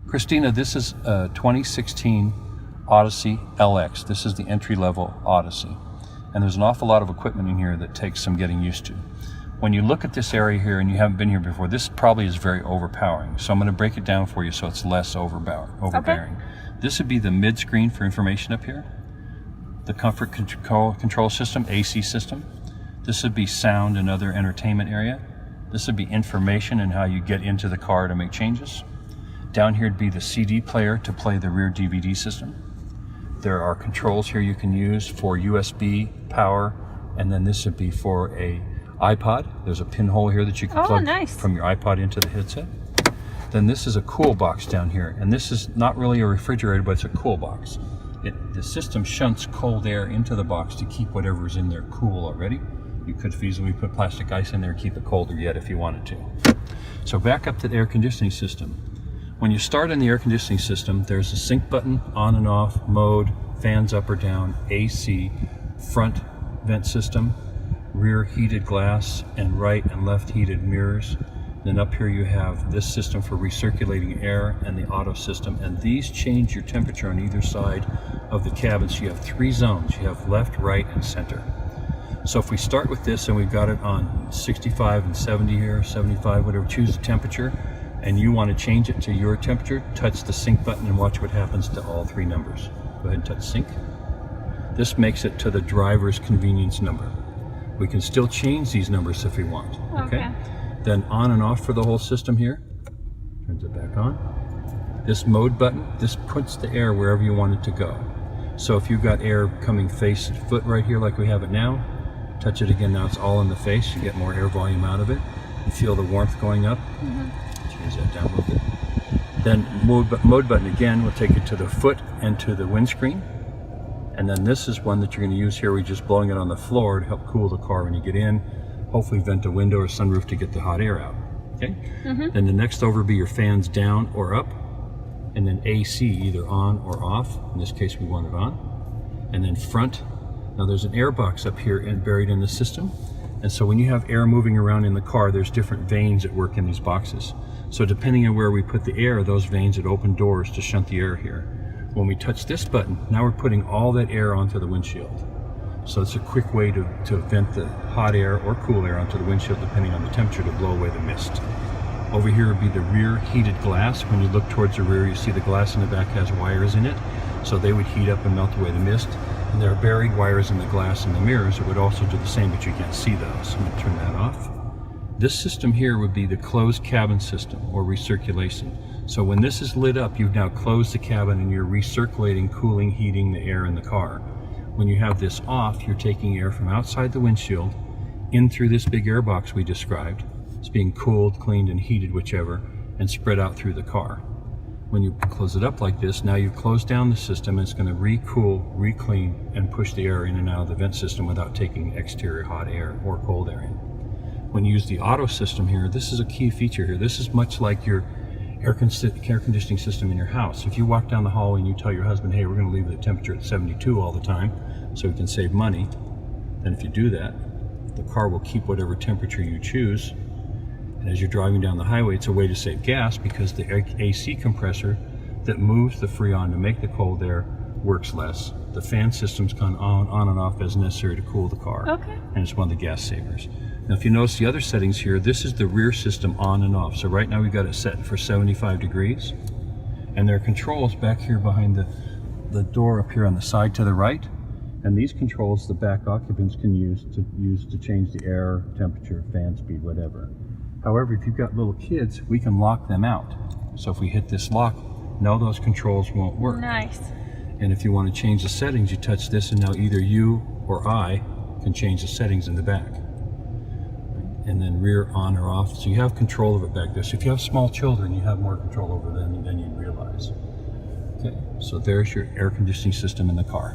Christina, this is a 2016 Odyssey LX. This is the entry-level Odyssey. And there's an awful lot of equipment in here that takes some getting used to. When you look at this area here and you haven't been here before, this probably is very overpowering. So I'm going to break it down for you so it's less overbearing. Okay. This would be the mid-screen for information up here. The comfort control system, AC system. This would be sound and other entertainment area. This would be information and how you get into the car to make changes. Down here would be the CD player to play the rear DVD system. There are controls here you can use for USB power, and then this would be for a iPod. There's a pinhole here that you can plug from your iPod into the headset. Then this is a cool box down here, and this is not really a refrigerator, but it's a cool box. The system shunts cold air into the box to keep whatever's in there cool already. You could feasibly put plastic ice in there and keep it colder yet if you wanted to. So back up to the air conditioning system. When you start in the air conditioning system, there's a sync button, on and off, mode, fans up or down, AC, front vent system, rear heated glass, and right and left heated mirrors. Then up here you have this system for recirculating air and the auto system, and these change your temperature on either side of the cabin. So you have 3 zones. You have left, right, and center. So if we start with this and we've got it on 65 and 70 here, 75, whatever, choose the temperature, and you want to change it to your temperature, touch the sync button and watch what happens to all 3 numbers. Go ahead and touch sync. This makes it to the driver's convenience number. We can still change these numbers if we want. Okay. Then on and off for the whole system here. Turns it back on. This mode button, this puts the air wherever you want it to go. So if you've got air coming face foot right here like we have it now, touch it again, now it's all in the face. You get more air volume out of it. You feel the warmth going up. Change that down a little bit. Then mode button again will take it to the foot and to the windscreen. And then this is one that you're going to use here. We're just blowing it on the floor to help cool the car when you get in. Hopefully vent a window or sunroof to get the hot air out. Okay. Then the next over will be your fans down or up. And then AC either on or off. In this case we want it on. And then front. Now there's an air box up here and buried in the system. And so when you have air moving around in the car, there's different veins that work in these boxes. So depending on where we put the air, those veins would open doors to shunt the air here. When we touch this button, now we're putting all that air onto the windshield. So it's a quick way to vent the hot air or cool air onto the windshield depending on the temperature to blow away the mist. Over here would be the rear heated glass. When you look towards the rear, you see the glass in the back has wires in it. So they would heat up and melt away the mist. And there are buried wires in the glass and the mirrors that would also do the same, but you can't see those. I'm going to turn that off. This system here would be the closed cabin system or recirculation. So when this is lit up, you've now closed the cabin and you're recirculating, cooling, heating the air in the car. When you have this off, you're taking air from outside the windshield in through this big air box we described. It's being cooled, cleaned, and heated, whichever, and spread out through the car. When you close it up like this, now you've closed down the system and it's going to re-cool, re-clean, and push the air in and out of the vent system without taking exterior hot air or cold air in. When you use the auto system here, this is a key feature here. This is much like your air conditioning system in your house. If you walk down the hallway and you tell your husband, hey, we're going to leave the temperature at 72 all the time so we can save money, then if you do that, the car will keep whatever temperature you choose. And as you're driving down the highway, it's a way to save gas because the AC compressor that moves the Freon to make the cold air works less. The fan system's gone on and off as necessary to cool the car. And it's one of the gas savers. Now if you notice the other settings here, this is the rear system on and off. So right now we've got it set for 75 degrees. And there are controls back here behind the door up here on the side to the right. And these controls the back occupants can use to change the air, temperature, fan speed, whatever. However, if you've got little kids, we can lock them out. So if we hit this lock, no, those controls won't work. Nice. And if you want to change the settings, you touch this and now either you or I can change the settings in the back. And then rear on or off. So you have control of it back there. So if you have small children, you have more control over them than you realize. Okay, so there's your air conditioning system in the car.